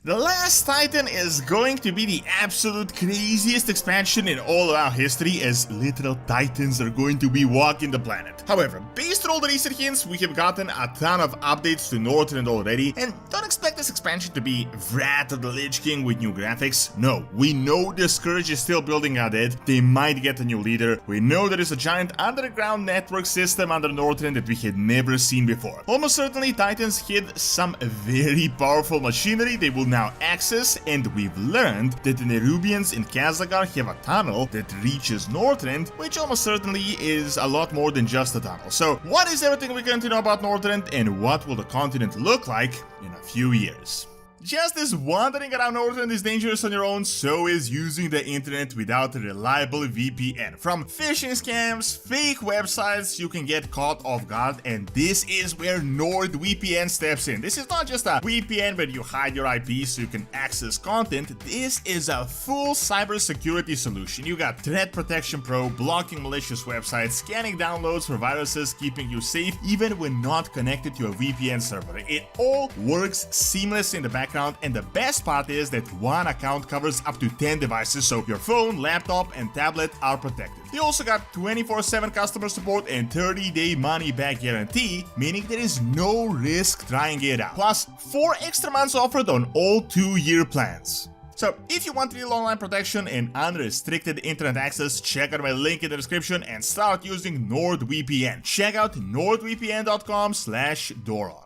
The Last Titan is going to be the absolute craziest expansion in all of our history, as literal titans are going to be walking the planet. However, based on all the recent hints, we have gotten a ton of updates to Northrend already, and don't expect this expansion to be Wrath of the Lich King with new graphics. No, we know the Scourge is still building undead, they might get a new leader, we know there is a giant underground network system under Northrend that we had never seen before. Almost certainly Titans hid some very powerful machinery they will now access, and we've learned that the nerubians in Khaz'Algar have a tunnel that reaches Northrend, which almost certainly is a lot more than just a tunnel. So what is everything we're going to know about Northrend, and what will the continent look like in a few years? Just as wandering around Northrend is dangerous on your own, so is using the internet without a reliable VPN. From phishing scams, fake websites, you can get caught off guard, and this is where NordVPN steps in. This is not just a VPN where you hide your IP so you can access content. This is a full cybersecurity solution. You got Threat Protection Pro, blocking malicious websites, scanning downloads for viruses, keeping you safe even when not connected to a VPN server. It all works seamless in the background. And the best part is that one account covers up to 10 devices, so your phone, laptop, and tablet are protected. You also got 24/7 customer support and 30-day money-back guarantee, meaning there is no risk trying it out. Plus, 4 extra months offered on all 2-year plans. So, if you want real online protection and unrestricted internet access, check out my link in the description and start using NordVPN. Check out nordvpn.com/Doron.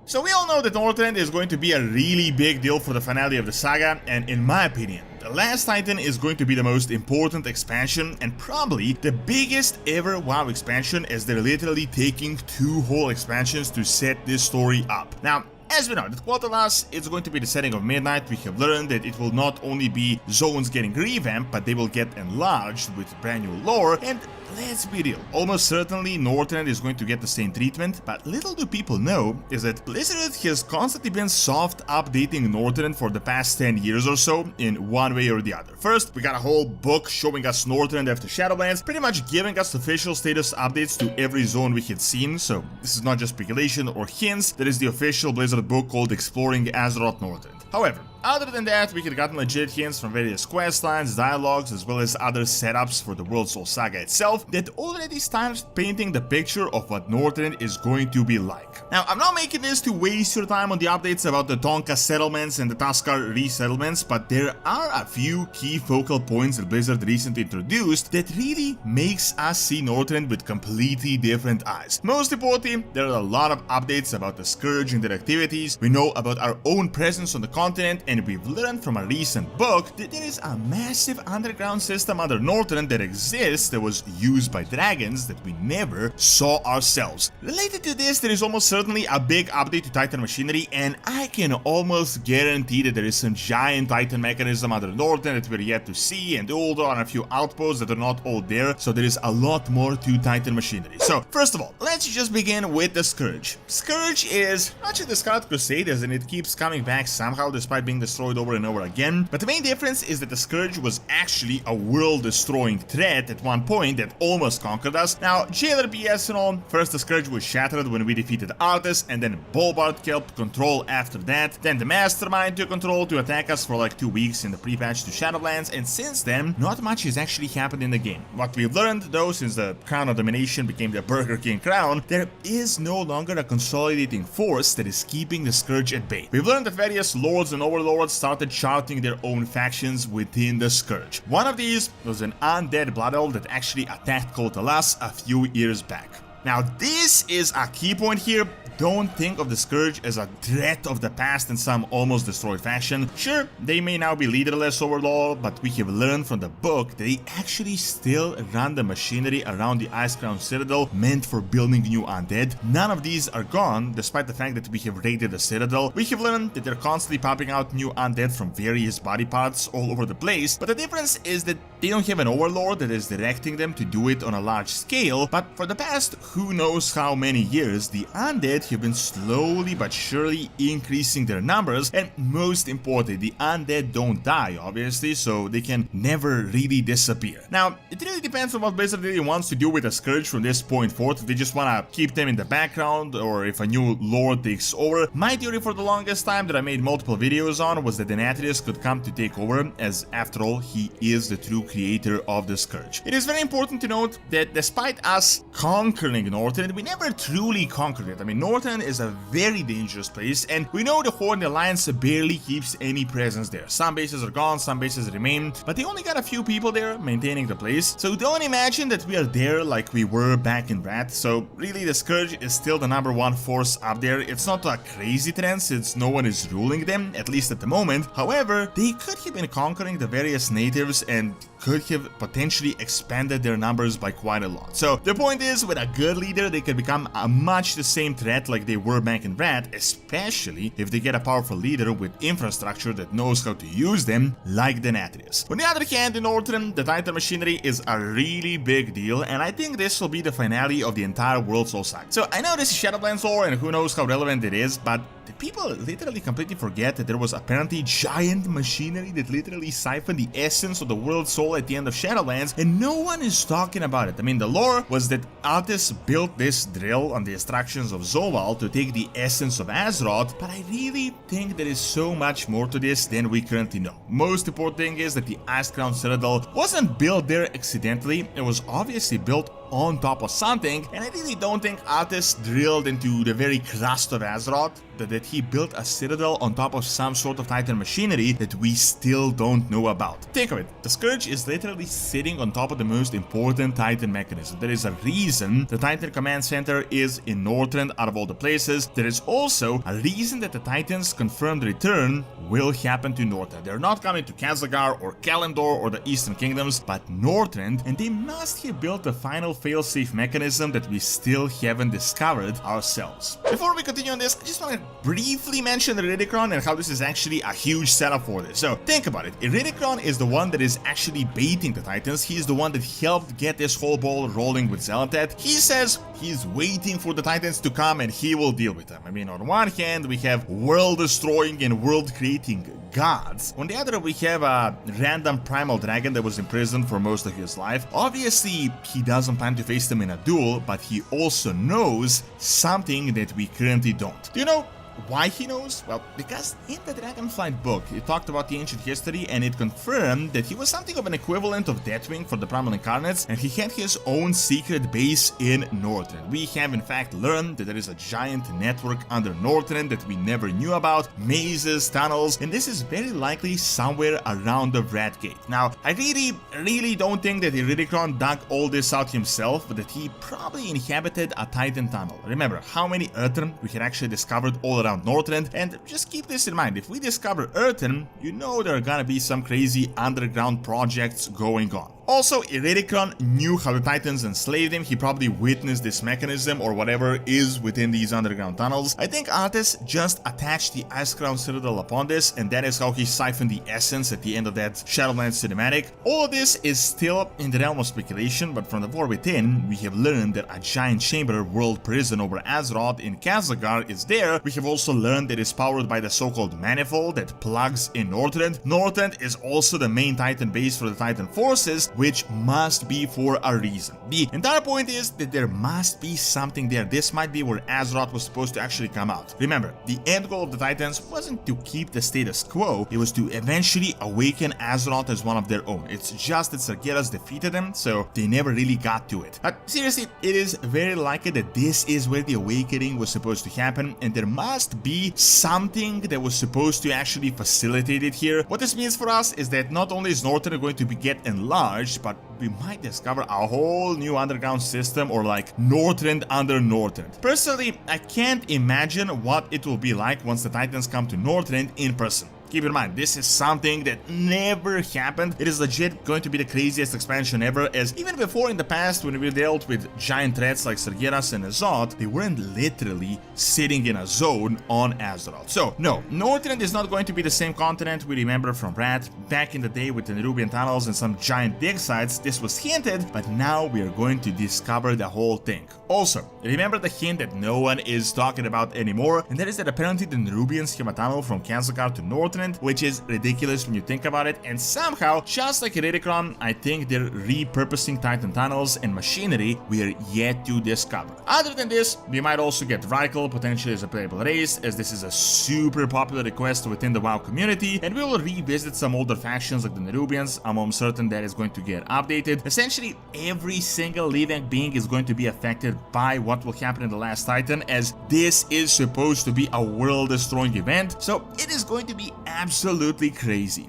So we all know that Northrend is going to be a really big deal for the finale of the saga, and in my opinion, The Last Titan is going to be the most important expansion and probably the biggest ever WoW expansion, as they're literally taking 2 whole expansions to set this story up. Now, as we know, that Quaternass it's going to be the setting of Midnight. We have learned that it will not only be zones getting revamped, but they will get enlarged with brand new lore, and let's be real, almost certainly Northrend is going to get the same treatment, but little do people know is that Blizzard has constantly been soft updating Northrend for the past 10 years or so in one way or the other. First, we got a whole book showing us Northrend after Shadowlands, pretty much giving us official status updates to every zone we had seen, so this is not just speculation or hints, there is the official Blizzard book called Exploring Azeroth Northrend. However, other than that, we had gotten legit hints from various questlines, dialogues, as well as other setups for the World Soul Saga itself that already starts painting the picture of what Northrend is going to be like. Now, I'm not making this to waste your time on the updates about the Tonka settlements and the Tuskar resettlements, but there are a few key focal points that Blizzard recently introduced that really makes us see Northrend with completely different eyes. Most importantly, there are a lot of updates about the Scourge and their activities. We know about our own presence on the continent, and we've learned from a recent book that there is a massive underground system under Northrend that exists that was used by dragons that we never saw ourselves. Related to this, there is almost certainly a big update to Titan machinery, and I can almost guarantee that there is some giant Titan mechanism under Northrend that we're yet to see, and there are a few outposts that are not all there, so there is a lot more to Titan machinery. So, first of all, let's just begin with the Scourge. Scourge is not just the Scarlet Crusaders, and it keeps coming back somehow despite being destroyed over and over again, but the main difference is that the Scourge was actually a world-destroying threat at one point that almost conquered us. Now, jailer BS and all, first the Scourge was shattered when we defeated Arthas, and then Bolbart kept control after that, then the Mastermind took control to attack us for like 2 weeks in the pre-patch to Shadowlands, and since then, not much has actually happened in the game. What we've learned though, since the Crown of Domination became the Burger King Crown, there is no longer a consolidating force that is keeping the Scourge at bay. We've learned that various lords and overlords started charting their own factions within the Scourge. One of these was an undead blood elf that actually attacked Khaz'Algar a few years back. Now, this is a key point here. Don't think of the Scourge as a threat of the past and some almost destroyed faction. Sure, they may now be leaderless overlord, but we have learned from the book that they actually still run the machinery around the Ice Crown Citadel meant for building new undead. None of these are gone, despite the fact that we have raided the Citadel. We have learned that they're constantly popping out new undead from various body parts all over the place, but the difference is that they don't have an overlord that is directing them to do it on a large scale, but for the past who knows how many years, the undead have been slowly but surely increasing their numbers, and most importantly, the undead don't die, obviously, so they can never really disappear. Now, it really depends on what Blizzard really wants to do with the Scourge from this point forth. If they just want to keep them in the background, or if a new lord takes over. My theory for the longest time that I made multiple videos on was that Denatrius could come to take over, as after all, he is the true creator of the Scourge. It is very important to note that despite us conquering Northrend, we never truly conquered it. I mean, Northrend is a very dangerous place, and we know the Horde Alliance barely keeps any presence there. Some bases are gone, some bases remain, but they only got a few people there maintaining the place. So don't imagine that we are there like we were back in Wrath. So really, the Scourge is still the #1 force up there. It's not a crazy trend since no one is ruling them, at least at the moment. However, they could have been conquering the various natives and could have potentially expanded their numbers by quite a lot. So the point is, with a good leader, they can become a much the same threat like they were back in Wrath, especially if they get a powerful leader with infrastructure that knows how to use them, like Denatrius. On the other hand, in Northrend, the Titan machinery is a really big deal, and I think this will be the finale of the entire World Soul Saga. So I know this is Shadowlands lore, and who knows how relevant it is, but the people literally completely forget that there was apparently giant machinery that literally siphoned the essence of the World Soul at the end of Shadowlands, and no one is talking about it. I mean, the lore was that Altis built this drill on the instructions of Zoval to take the essence of Azeroth, but I really think there is so much more to this than we currently know. Most important thing is that the Icecrown Citadel wasn't built there accidentally, it was obviously built on top of something, and I really don't think Altis drilled into the very crust of Azeroth, that he built a citadel on top of some sort of Titan machinery that we still don't know about. Think of it, the Scourge is literally sitting on top of the most important Titan mechanism. There is a reason the Titan command center is in Northrend out of all the places. There is also a reason that the Titans' confirmed return will happen to Northrend. They're not coming to Khaz'Algar or Kalimdor or the Eastern Kingdoms, but Northrend, and they must have built the final failsafe mechanism that we still haven't discovered ourselves. Before we continue on this, I just want to briefly mention Iridikron and how this is actually a huge setup for this. So think about it, Iridikron is the one that is actually baiting the Titans. He's the one that helped get this whole ball rolling with Zealotet. He says he's waiting for the Titans to come and he will deal with them. I mean, on one hand we have world-destroying and world-creating gods. On the other, we have a random primal dragon that was imprisoned for most of his life. Obviously, he doesn't plan to face them in a duel, but he also knows something that we currently don't. Do you know why he knows? Well, because in the Dragonflight book, it talked about the ancient history and it confirmed that he was something of an equivalent of Deathwing for the Primal Incarnates, and he had his own secret base in Northrend. We have in fact learned that there is a giant network under Northrend that we never knew about, mazes, tunnels, and this is very likely somewhere around the Red Gate. Now, I really don't think that Iridikron dug all this out himself, but that he probably inhabited a Titan tunnel. Remember how many Earthen we had actually discovered all around Northrend, and just keep this in mind, if we discover Earthen, you know there are gonna be some crazy underground projects going on. Also, Iridikron knew how the Titans enslaved him. He probably witnessed this mechanism or whatever is within these underground tunnels. I think Altis just attached the Icecrown Citadel upon this, and that is how he siphoned the essence at the end of that Shadowlands cinematic. All of this is still in the realm of speculation, but from the War Within, we have learned that a giant chamber world prison over Azeroth in Khaz'Algar is there. We have also learned that it's powered by the so-called manifold that plugs in Northrend. Northrend is also the main Titan base for the Titan forces, which must be for a reason. The entire point is that there must be something there. This might be where Azeroth was supposed to actually come out. Remember, the end goal of the Titans wasn't to keep the status quo, it was to eventually awaken Azeroth as one of their own. It's just that Sargeras defeated them, so they never really got to it. But seriously, it is very likely that this is where the awakening was supposed to happen, and there must be something that was supposed to actually facilitate it here. What this means for us is that not only is Northrend going to get enlarged, but we might discover a whole new underground system, or like Northrend under Northrend. Personally, I can't imagine what it will be like once the Titans come to Northrend in person. Keep in mind, this is something that never happened. It is legit going to be the craziest expansion ever, as even before in the past when we dealt with giant threats like Sargeras and Azot, they weren't literally sitting in a zone on Azeroth. So no, Northrend is not going to be the same continent we remember from Rat. Back in the day with the Nerubian tunnels and some giant dig sites, this was hinted, but now we are going to discover the whole thing. Also, remember the hint that no one is talking about anymore, and that is that apparently the Nerubians have a tunnel from Khaz'Algar to Northrend, which is ridiculous when you think about it, and somehow, just like Hereticron, I think they're repurposing Titan tunnels and machinery we are yet to discover. Other than this, we might also get Vrykul potentially as a playable race, as this is a super popular request within the WoW community, and we will revisit some older factions like the Nerubians. I'm almost certain that is going to get updated. Essentially, every single living being is going to be affected by what will happen in the last Titan, as this is supposed to be a world-destroying event, so it is going to be absolutely crazy.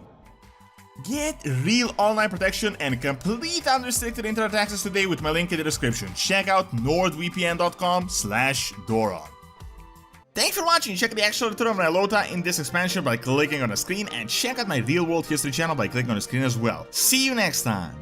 Get real online protection and complete unrestricted internet access today with my link in the description. Check out nordvpn.com/Doron. Thanks for watching. Check out the actual return of my Lota in this expansion by clicking on the screen, and check out my real world history channel by clicking on the screen as well. See you next time.